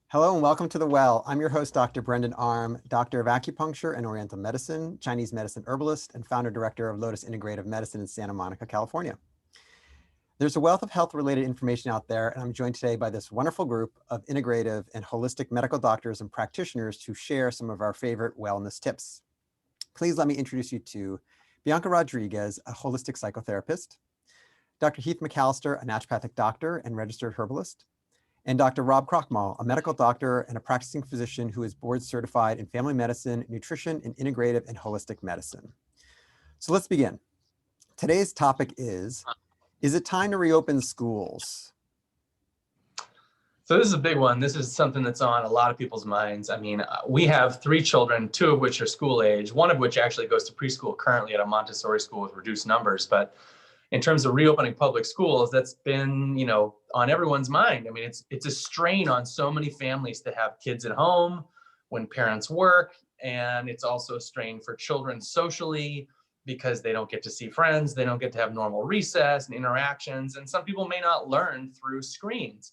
Hello and welcome to The Well. I'm your host, Dr. Brendan Arm, doctor of acupuncture and oriental medicine, Chinese medicine herbalist, and founder director of Lotus Integrative Medicine in Santa Monica, California. There's a wealth of health-related information out there, and I'm joined today by this wonderful group of integrative and holistic medical doctors and practitioners to share some of our favorite wellness tips. Please let me introduce you to Bianca Rodriguez, a holistic psychotherapist, Dr. Heath McAllister, a naturopathic doctor and registered herbalist, and Dr. Rob Krochmal, a medical doctor and a practicing physician who is board certified in family medicine, nutrition, and integrative and holistic medicine. So let's begin. Today's topic is it time to reopen schools? So this is a big one. This is something that's on a lot of people's minds. I mean, we have 3 children, 2 of which are school age, one of which actually goes to preschool currently at a Montessori school with reduced numbers. But in terms of reopening public schools, that's been, on everyone's mind. I mean, it's a strain on so many families to have kids at home when parents work. And it's also a strain for children socially because they don't get to see friends. They don't get to have normal recess and interactions. And some people may not learn through screens.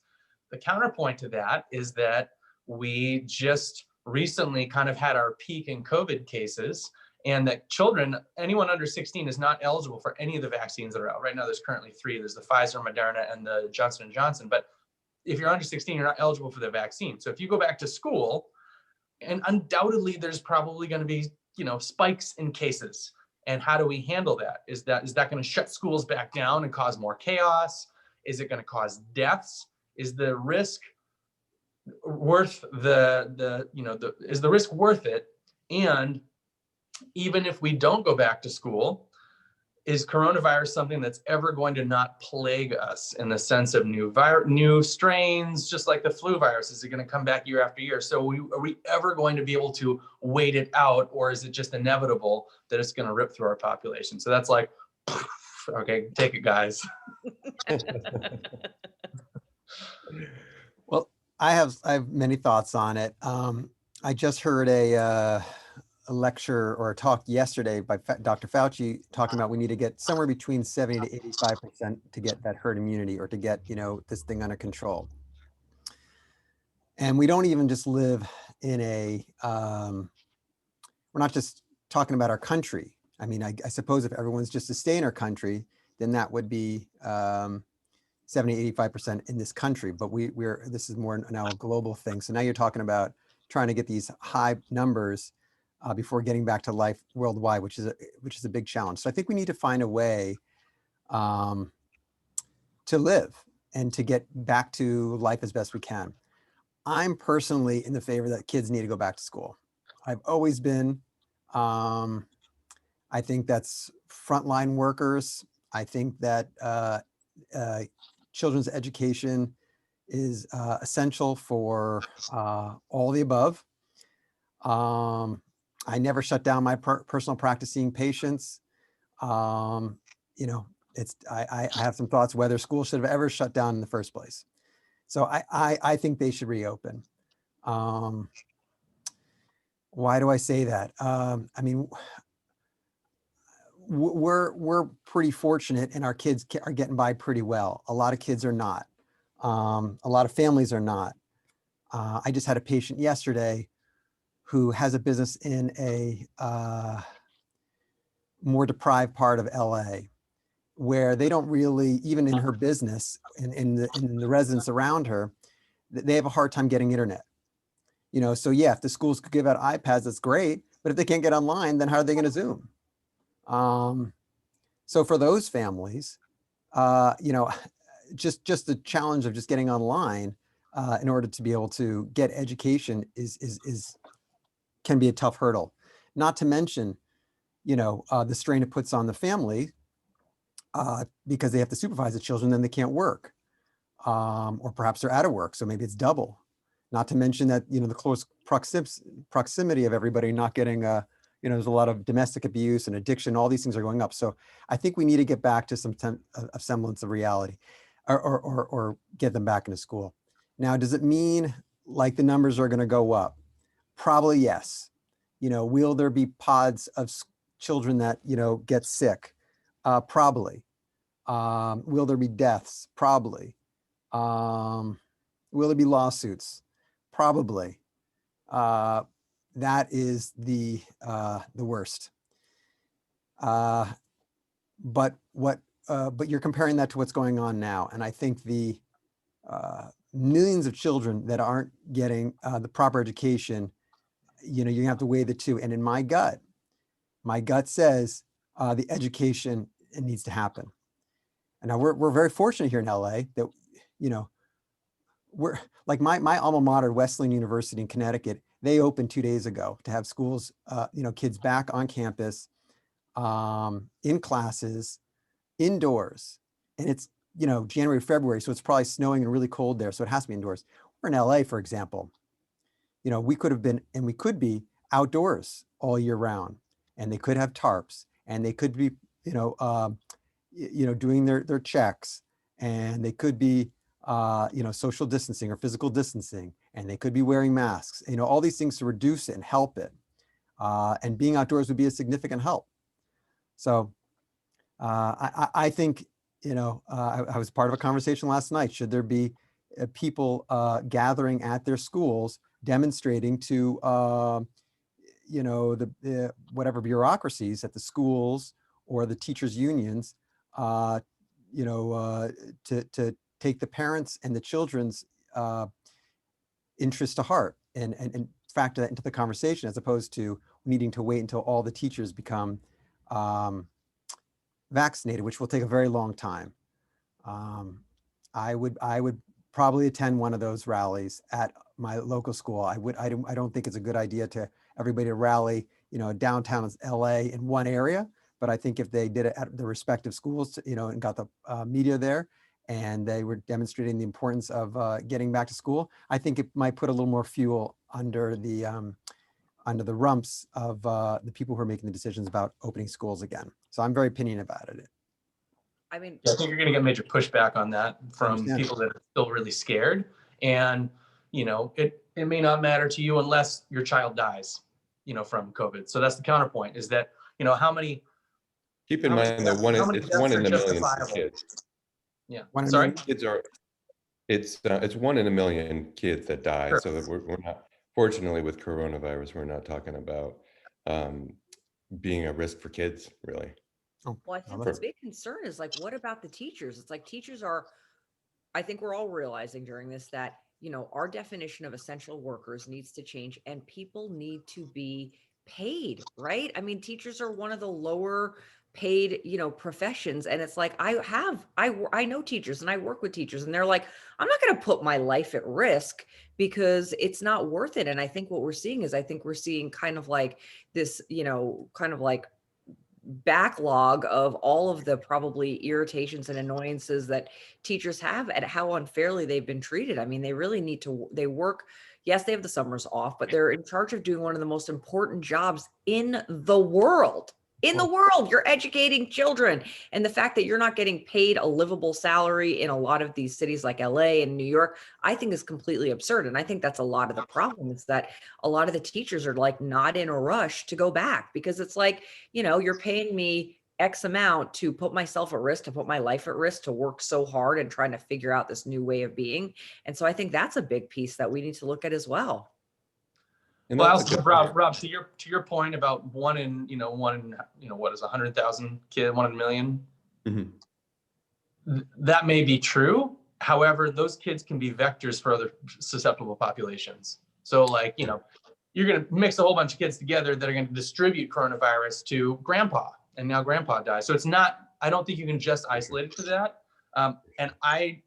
The counterpoint to that is that we just recently kind of had our peak in COVID cases, and that children, anyone under 16 is not eligible for any of the vaccines that are out. Right now, there's currently 3. There's the Pfizer, Moderna, and the Johnson & Johnson. But if you're under 16, you're not eligible for the vaccine. So if you go back to school, and undoubtedly there's probably going to be, spikes in cases. And how do we handle that? Is that going to shut schools back down and cause more chaos? Is it going to cause deaths? Is the risk worth is the risk worth it? And even if we don't go back to school, is coronavirus something that's ever going to not plague us in the sense of new strains, just like the flu virus? Is it going to come back year after year? So are we ever going to be able to wait it out, or is it just inevitable that it's going to rip through our population? So that's like, okay, take it, guys. Well, I have many thoughts on it. I just heard a lecture or a talk yesterday by Dr. Fauci talking about we need to get somewhere between 70 to 85% to get that herd immunity, or to get, this thing under control. And we don't even just live in we're not just talking about our country. I mean, I suppose if everyone's just to stay in our country, then that would be 70, 85% in this country. But this is more now a global thing. So now you're talking about trying to get these high numbers before getting back to life worldwide, which is a big challenge. So I think we need to find a way to live and to get back to life as best we can. I'm personally in the favor that kids need to go back to school. I've always been. I think that's frontline workers. I think that children's education is essential for all the above. I never shut down my personal practicing patients. I have some thoughts whether schools should have ever shut down in the first place. So I think they should reopen. Why do I say that? I mean, we're pretty fortunate, and our kids are getting by pretty well. A lot of kids are not. A lot of families are not. I just had a patient yesterday who has a business in a more deprived part of LA, where they don't really, even in her business and in the residents around her, they have a hard time getting internet. So yeah, if the schools could give out iPads, that's great. But if they can't get online, then how are they going to Zoom? So for those families, just the challenge of just getting online in order to be able to get education can be a tough hurdle. Not to mention, the strain it puts on the family because they have to supervise the children, then they can't work, or perhaps they're out of work, so maybe it's double. Not to mention that the close proximity of everybody not getting there's a lot of domestic abuse and addiction. All these things are going up. So I think we need to get back to some semblance of reality, or get them back into school. Now, does it mean like the numbers are going to go up? Probably yes. Will there be pods of children that get sick? Probably. Will there be deaths? Probably. Will there be lawsuits? probably. That is the worst. But you're comparing that to what's going on now, and I think the millions of children that aren't getting the proper education, you have to weigh the two. And in my gut says the education, it needs to happen. And now we're very fortunate here in LA that, we're like my alma mater, Wesleyan University in Connecticut. They opened 2 days ago to have schools, kids back on campus, in classes, indoors. And it's, January, February, so it's probably snowing and really cold there. So it has to be indoors. We're in LA, for example. We could have been, and we could be outdoors all year round, and they could have tarps, and they could be, doing their checks, and they could be, social distancing or physical distancing, and they could be wearing masks, all these things to reduce it and help it. And being outdoors would be a significant help. So I think, I was part of a conversation last night. Should there be people gathering at their schools demonstrating to, the whatever bureaucracies at the schools or the teachers' unions, to take the parents and the children's interest to heart and factor that into the conversation, as opposed to needing to wait until all the teachers become vaccinated, which will take a very long time. I would probably attend one of those rallies at my local school. I don't think it's a good idea to everybody to rally, downtown LA in one area. But I think if they did it at the respective schools, and got the media there, and they were demonstrating the importance of getting back to school, I think it might put a little more fuel under the rumps of the people who are making the decisions about opening schools again. So I'm very opinionated about it. I mean, Yeah, I think you're going to get major pushback on that from Understand. people that are still really scared. And, it may not matter to you unless your child dies, from COVID. So that's the counterpoint, is that, how many. Keep in mind that it's one in a million kids. Yeah. One in a Sorry? million? Kids are, it's 1 in a million kids that die. Sure. So that we're not, fortunately with coronavirus, we're not talking about being a risk for kids, really. Oh, well, I think the big concern is like, what about the teachers? It's like teachers are, I think we're all realizing during this that, our definition of essential workers needs to change and people need to be paid, right? I mean, teachers are one of the lower paid, professions. And it's like, I know teachers and I work with teachers and they're like, I'm not going to put my life at risk because it's not worth it. And I think what we're seeing is, we're seeing kind of like this, kind of like backlog of all of the probably irritations and annoyances that teachers have at how unfairly they've been treated. I mean, they really need to, they work, yes, they have the summers off, but they're in charge of doing one of the most important jobs in the world. In the world, you're educating children. And the fact that you're not getting paid a livable salary in a lot of these cities like LA and New York, I think is completely absurd. And I think that's a lot of the problem, is that a lot of the teachers are like not in a rush to go back, because it's like, you're paying me X amount to put myself at risk, to put my life at risk, to work so hard and trying to figure out this new way of being. And so I think that's a big piece that we need to look at as well. And Well, that's a good Rob, to your point about what is 100,000 kid, 1 in a million. Mm-hmm. That may be true. However, those kids can be vectors for other susceptible populations. So like, you're going to mix a whole bunch of kids together that are going to distribute coronavirus to grandpa, and now grandpa dies. So it's not, I don't think you can just isolate it to that. And I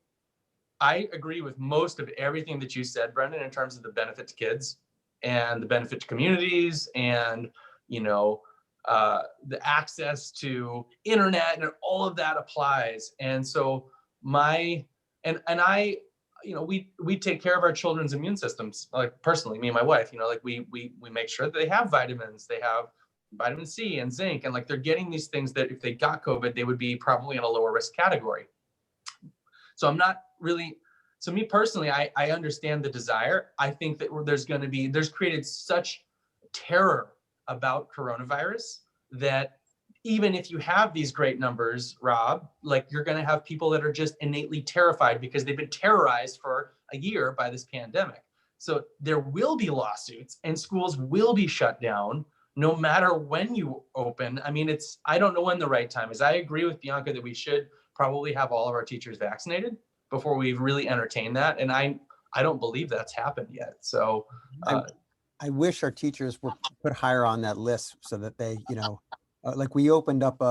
agree with most of everything that you said, Brendan, in terms of the benefit to kids and the benefit to communities, and the access to internet, and all of that applies. And so we take care of our children's immune systems. Like personally, me and my wife, we make sure that they have vitamins, they have vitamin C and zinc, and like they're getting these things that if they got COVID, they would be probably in a lower risk category. So I'm not really. So me personally, I understand the desire. I think that there's created such terror about coronavirus that even if you have these great numbers, Rob, like you're going to have people that are just innately terrified because they've been terrorized for a year by this pandemic. So there will be lawsuits and schools will be shut down no matter when you open. I mean, I don't know when the right time is. I agree with Bianca that we should probably have all of our teachers vaccinated before we really entertain that. And I don't believe that's happened yet. So I wish our teachers were put higher on that list so that they, like we opened up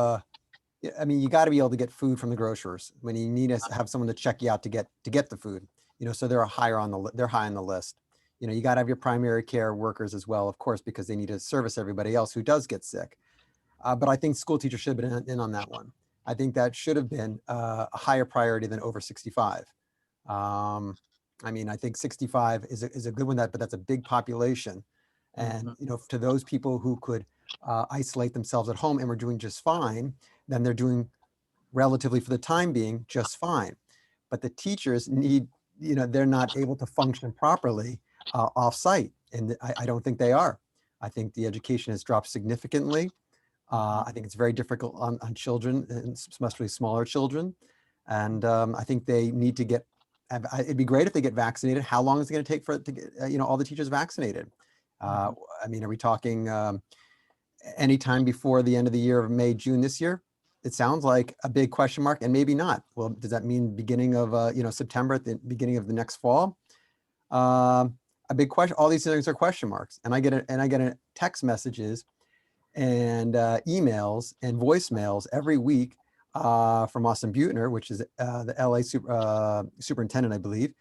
I mean, you got to be able to get food from the grocers when you need to have someone to check you out to get the food, so they're higher on they're high on the list. You got to have your primary care workers as well, of course, because they need to service everybody else who does get sick. But I think school teachers should have been in on that one. I think that should have been a higher priority than over 65. I mean, I think 65 is a good one, but that's a big population. And, to those people who could isolate themselves at home and were doing just fine, then they're doing relatively, for the time being, just fine. But the teachers need, they're not able to function properly off-site. And I don't think they are. I think the education has dropped significantly. I think it's very difficult on children, and especially smaller children. And I think they need to it'd be great if they get vaccinated. How long is it going to take for it to get, all the teachers vaccinated? I mean, are we talking anytime before the end of the year of May, June this year? It sounds like a big question mark, and maybe not. Well, does that mean beginning of, September, at the beginning of the next fall? A big question. All these things are question marks. And I get a text messages and emails and voicemails every week from Austin Butner, which is the LA superintendent, I believe,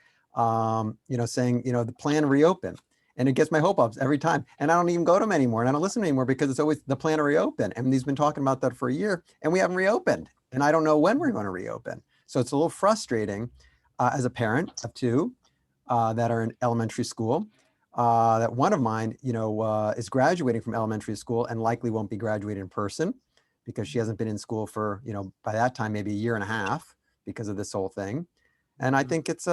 saying, the plan to reopen. And it gets my hope up every time. And I don't even go to them anymore. And I don't listen anymore because it's always the plan to reopen. And he's been talking about that for a year and we haven't reopened. And I don't know when we're going to reopen. So it's a little frustrating as a parent of two that are in elementary school. That one of mine, is graduating from elementary school and likely won't be graduating in person because she hasn't been in school for, by that time, maybe a year and a half because of this whole thing. And I think it's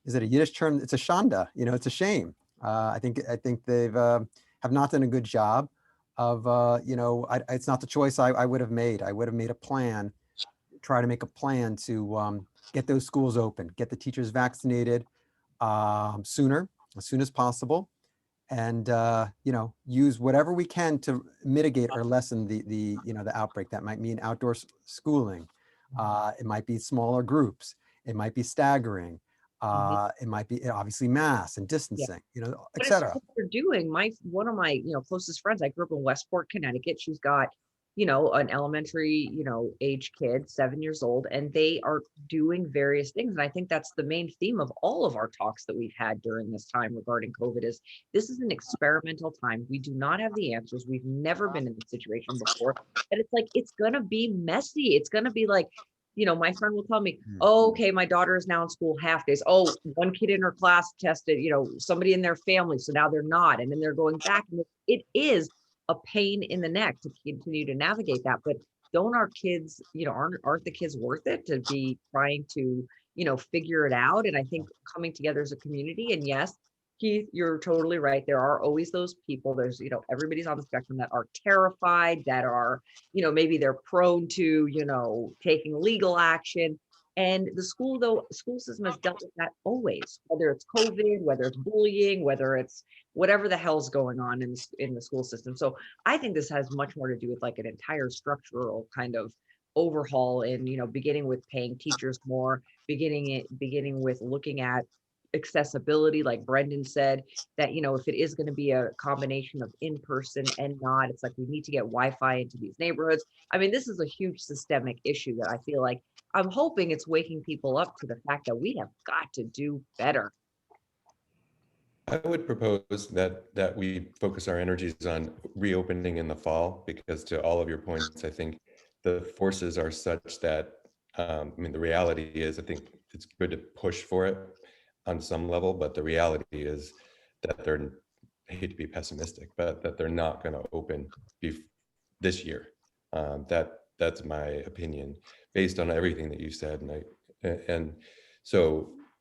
is it a Yiddish term? It's a shanda, it's a shame. I think they've have not done a good job of, it's not the choice I would have made. I would have made a plan, try to make a plan to get those schools open, get the teachers vaccinated sooner, as soon as possible, and use whatever we can to mitigate or lessen the outbreak. That might mean outdoor schooling. It might be smaller groups. It might be staggering. It might be obviously mass and distancing, et cetera. What they're doing. One of my closest friends, I grew up in Westport, Connecticut. She's got an elementary age kid, 7 years old, and they are doing various things. And I think that's the main theme of all of our talks that we've had during this time regarding COVID is this is an experimental time. We do not have the answers. We've never been in this situation before. And it's like it's gonna be messy. It's gonna be like my friend will tell me, oh, okay, my daughter is now in school half days. Oh, one kid in her class tested, somebody in their family. So now they're not. And then they're going back. And it is a pain in the neck to continue to navigate that. But don't our kids, aren't the kids worth it to be trying to, figure it out? And I think coming together as a community, and yes, Keith, you're totally right. There are always those people. There's, everybody's on the spectrum that are terrified, that are, maybe they're prone to, taking legal action. And the school system has dealt with that always, whether it's COVID, whether it's bullying, whether it's whatever the hell's going on in the school system. So I think this has much more to do with like an entire structural kind of overhaul and, beginning with paying teachers more, beginning with looking at accessibility, like Brendan said, that if it is going to be a combination of in-person and not, it's like we need to get Wi-Fi into these neighborhoods. I mean, this is a huge systemic issue that I feel like I'm hoping it's waking people up to the fact that we have got to do better. I would propose that we focus our energies on reopening in the fall, because to all of your points, I think the forces are such that, I mean, the reality is, I think it's good to push for it on some level, but the reality is that I hate to be pessimistic, but that they're not going to open this year. That's my opinion based on everything that you said.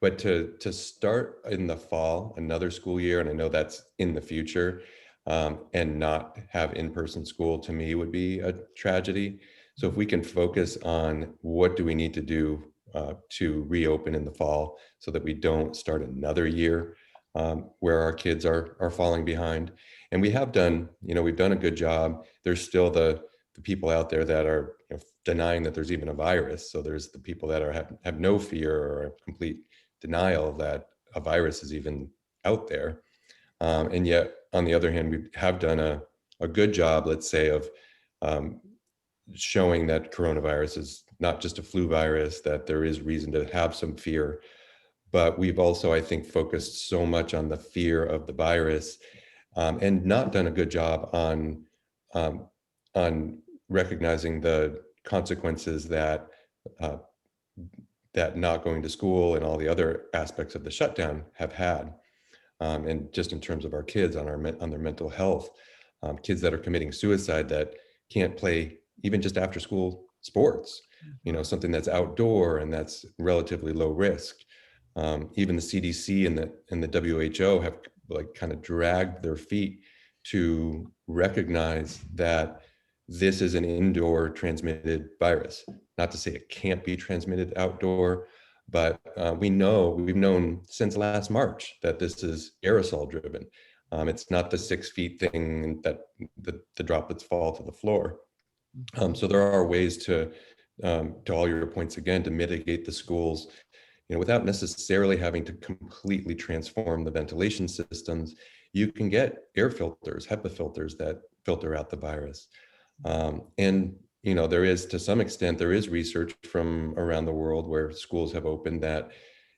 But to start in the fall, another school year, and I know that's in the future, and not have in-person school, to me would be a tragedy. So if we can focus on what do we need to do to reopen in the fall so that we don't start another year where our kids are falling behind. And we have done, we've done a good job. There's still the people out there that are denying that there's even a virus. So there's the people that have no fear or a complete denial that a virus is even out there. And yet, on the other hand, we have done a good job, let's say, of showing that coronavirus is not just a flu virus, that there is reason to have some fear. But we've also, I think, focused so much on the fear of the virus and not done a good job on recognizing the consequences that that not going to school and all the other aspects of the shutdown have had. And just in terms of our kids on their mental health, kids that are committing suicide that can't play even just after school sports, something that's outdoor and that's relatively low risk. Even the CDC and the WHO have kind of dragged their feet to recognize that this is an indoor transmitted virus. Not to say it can't be transmitted outdoor, but we've known since last March that this is aerosol driven. It's not the 6 feet thing that the droplets fall to the floor. So there are ways to all your points again, to mitigate the schools, without necessarily having to completely transform the ventilation systems. You can get air filters, HEPA filters that filter out the virus. And there is, to some extent, there is research from around the world where schools have opened that,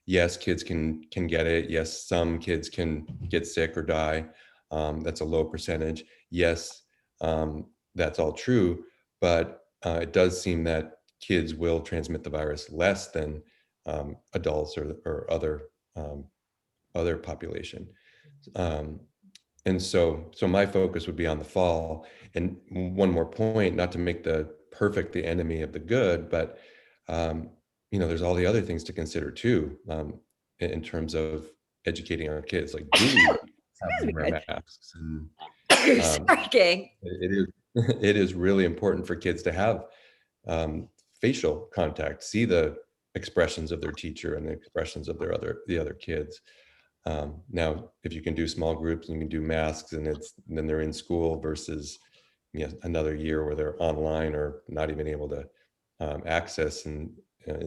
yes, kids can get it. Yes, some kids can get sick or die. That's a low percentage. Yes, that's all true. But it does seem that kids will transmit the virus less than adults or other population. And so my focus would be on the fall. And one more point, not to make the perfect the enemy of the good, but there's all the other things to consider too, in terms of educating our kids. Like, do we have them wear masks? And Sorry, gang. it is really important for kids to have facial contact, see the expressions of their teacher and the expressions of the other kids. Now, if you can do small groups and you can do masks and then they're in school versus another year where they're online or not even able to access in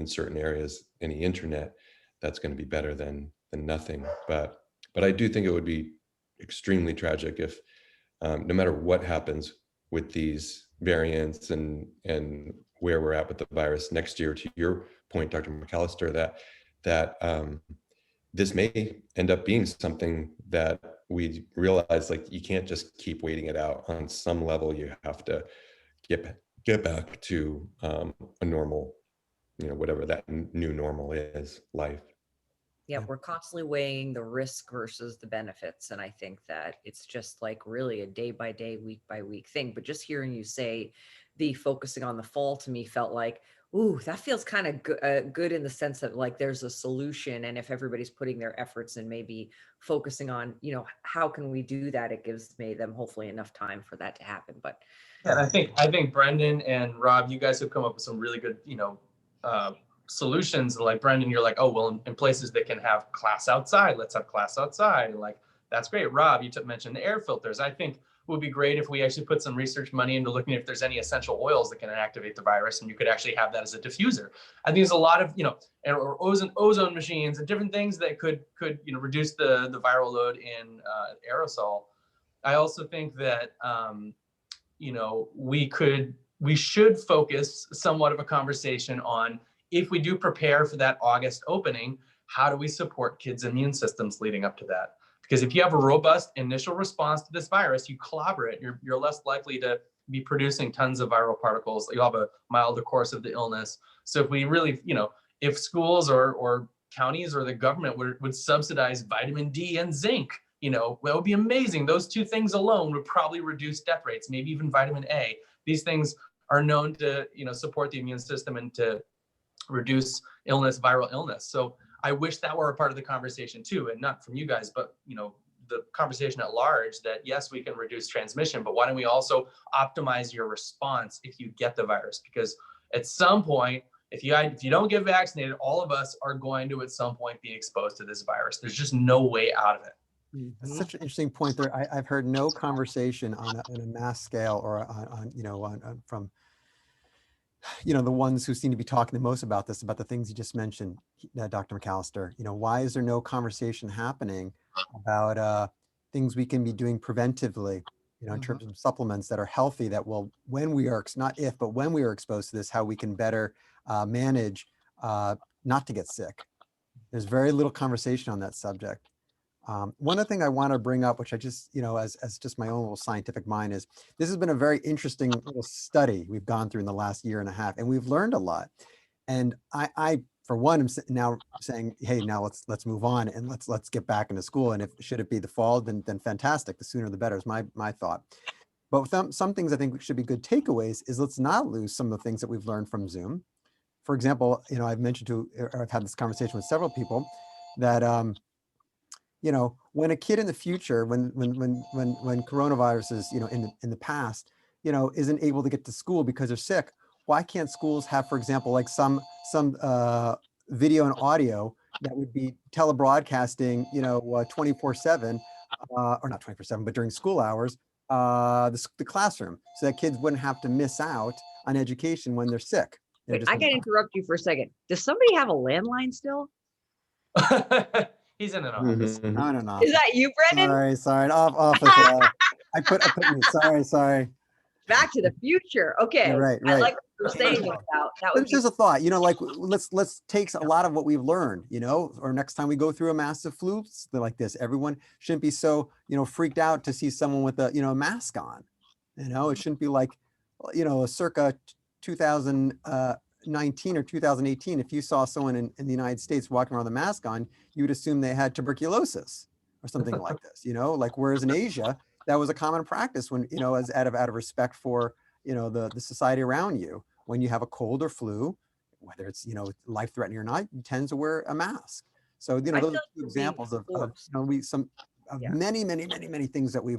certain areas any internet, that's going to be better than nothing. But I do think it would be extremely tragic if no matter what happens with these variants and where we're at with the virus next year, to your point, Dr. McAllister, that this may end up being something that we realize, like, you can't just keep waiting it out. On some level, you have to get back to a normal, whatever that new normal is, life. Yeah, we're constantly weighing the risk versus the benefits. And I think that it's just like really a day by day, week by week thing. But just hearing you say the focusing on the fall to me felt like, ooh, that feels kind of good in the sense that like there's a solution. And if everybody's putting their efforts and maybe focusing on, how can we do that? It gives them hopefully enough time for that to happen. But yeah, and I think Brendan and Rob, you guys have come up with some really good, solutions. Like Brendan, you're like, oh, well, in places that can have class outside, let's have class outside. Like, that's great. Rob, you mentioned the air filters. I think it would be great if we actually put some research money into looking if there's any essential oils that can inactivate the virus, and you could actually have that as a diffuser. I think there's a lot of, or ozone machines and different things that could reduce the viral load in aerosol. I also think that, we should focus somewhat of a conversation on, if we do prepare for that August opening, how do we support kids' immune systems leading up to that? Because if you have a robust initial response to this virus, you clobber it, you're less likely to be producing tons of viral particles. You'll have a milder course of the illness. So if we really, if schools or counties or the government would subsidize vitamin D and zinc, that would be amazing. Those two things alone would probably reduce death rates, maybe even vitamin A. These things are known to, support the immune system and to reduce viral illness. So I wish that were a part of the conversation too, and not from you guys, but the conversation at large, that yes, we can reduce transmission, but why don't we also optimize your response if you get the virus? Because at some point If you don't get vaccinated, all of us are going to at some point be exposed to this virus. There's just no way out of it. That's such an interesting point there. I've heard no conversation on a mass scale or on from the ones who seem to be talking the most about this, about the things you just mentioned, Dr. McAllister. Why is there no conversation happening about things we can be doing preventively, in terms of supplements that are healthy, that will, when we are, not if, but when we are exposed to this, how we can better manage not to get sick. There's very little conversation on that subject. One other thing I want to bring up, which I just, as just my own little scientific mind, is this has been a very interesting little study we've gone through in the last year and a half, and we've learned a lot. And I for one, am now saying, hey, now let's move on and let's get back into school. And if should it be the fall, then fantastic. The sooner the better is my thought. But with some things I think should be good takeaways is let's not lose some of the things that we've learned from Zoom. For example, I've mentioned or I've had this conversation with several people that when a kid in the future, when coronavirus is, in the past, isn't able to get to school because they're sick, why can't schools have, for example, like some video and audio that would be telebroadcasting, 24/7, or not 24/7, but during school hours, the classroom, so that kids wouldn't have to miss out on education when they're sick. Wait, I gotta interrupt you for a second. Does somebody have a landline still? He's in an office. I don't know. Is that you, Brendan? Sorry, office. I put me. Sorry. Back to the Future. Okay. Yeah, right. I like what you're saying about that. But it's just a thought, like let's take a lot of what we've learned, or next time we go through a massive flu like this, everyone shouldn't be so, freaked out to see someone with a mask on. It shouldn't be like, circa 2019 or 2018, if you saw someone in the United States walking around with a mask on, you would assume they had tuberculosis or something like this, like, whereas in Asia, that was a common practice when, as out of respect for, the society around you, when you have a cold or flu, whether it's, life-threatening or not, you tend to wear a mask. So, those are two examples of many things that we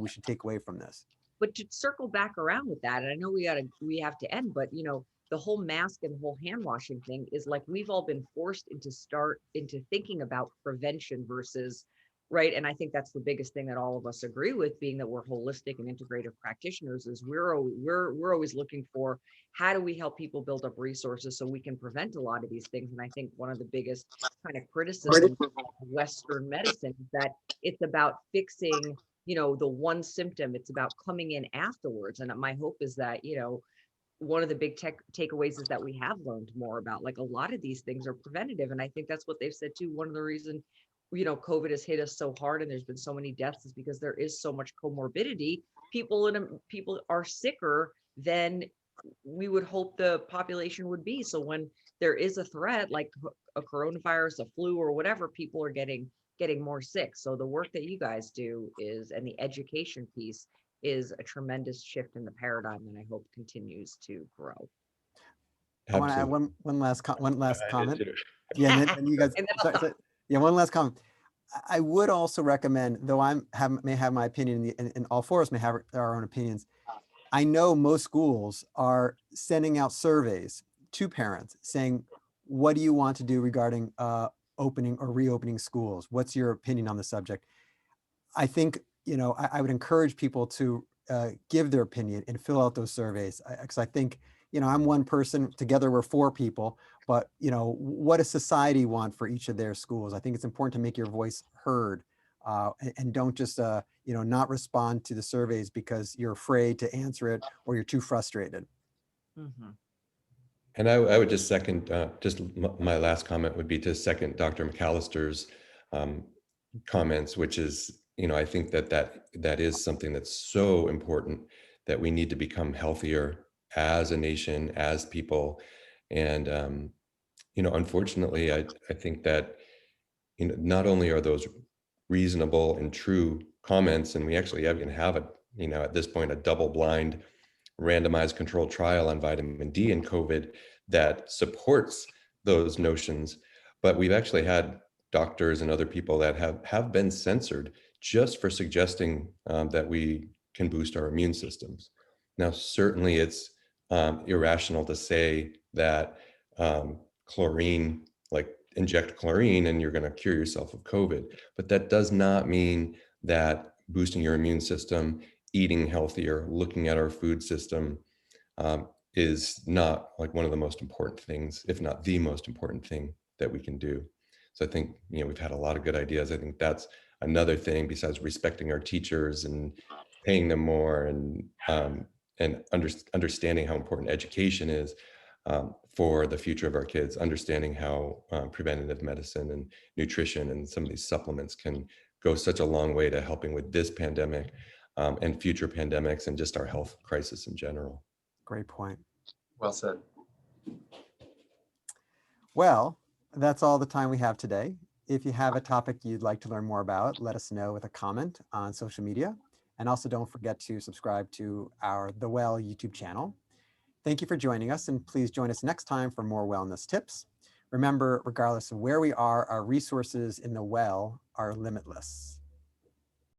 should take away from this. But to circle back around with that, and I know we have to end, but the whole mask and the whole hand washing thing is like, we've all been forced into thinking about prevention versus, right? And I think that's the biggest thing that all of us agree with, being that we're holistic and integrative practitioners, is we're always looking for, how do we help people build up resources so we can prevent a lot of these things? And I think one of the biggest kind of criticisms of Western medicine is that it's about fixing, the one symptom. It's about coming in afterwards. And my hope is that, one of the big takeaways is that we have learned more about, like, a lot of these things are preventative. And I think that's what they've said too. One of the reasons, COVID has hit us so hard and there's been so many deaths is because there is so much comorbidity. People are sicker than we would hope the population would be. So when there is a threat like a coronavirus, a flu, or whatever, people are getting more sick. So the work that you guys do and the education piece is a tremendous shift in the paradigm, and I hope continues to grow. I want to add one last comment. Yeah, and you guys. One last comment. I would also recommend, though may have my opinion, and all four of us may have our own opinions. I know most schools are sending out surveys to parents saying, "What do you want to do regarding opening or reopening schools? What's your opinion on the subject?" I think, I would encourage people to give their opinion and fill out those surveys, because I think, I'm one person, together we're four people, but what does society want for each of their schools? I think it's important to make your voice heard, and don't just, not respond to the surveys because you're afraid to answer it or you're too frustrated. Mm-hmm. And I would just second, my last comment would be to second Dr. McAllister's comments, which is, I think that is something that's so important, that we need to become healthier as a nation, as people. And, unfortunately, I think that, not only are those reasonable and true comments, and we actually even have at this point, a double-blind randomized controlled trial on vitamin D and COVID that supports those notions, but we've actually had doctors and other people that have been censored just for suggesting that we can boost our immune systems. Now, certainly it's irrational to say that chlorine, like inject chlorine and you're going to cure yourself of COVID. But that does not mean that boosting your immune system, eating healthier, looking at our food system, is not like one of the most important things, if not the most important thing that we can do. So I think, we've had a lot of good ideas. I think that's another thing besides respecting our teachers and paying them more, and understanding how important education is for the future of our kids, understanding how preventative medicine and nutrition and some of these supplements can go such a long way to helping with this pandemic, and future pandemics, and just our health crisis in general. Great point. Well said. Well, that's all the time we have today. If you have a topic you'd like to learn more about, let us know with a comment on social media. And also don't forget to subscribe to our The Well YouTube channel. Thank you for joining us, and please join us next time for more wellness tips. Remember, regardless of where we are, our resources in the well are limitless.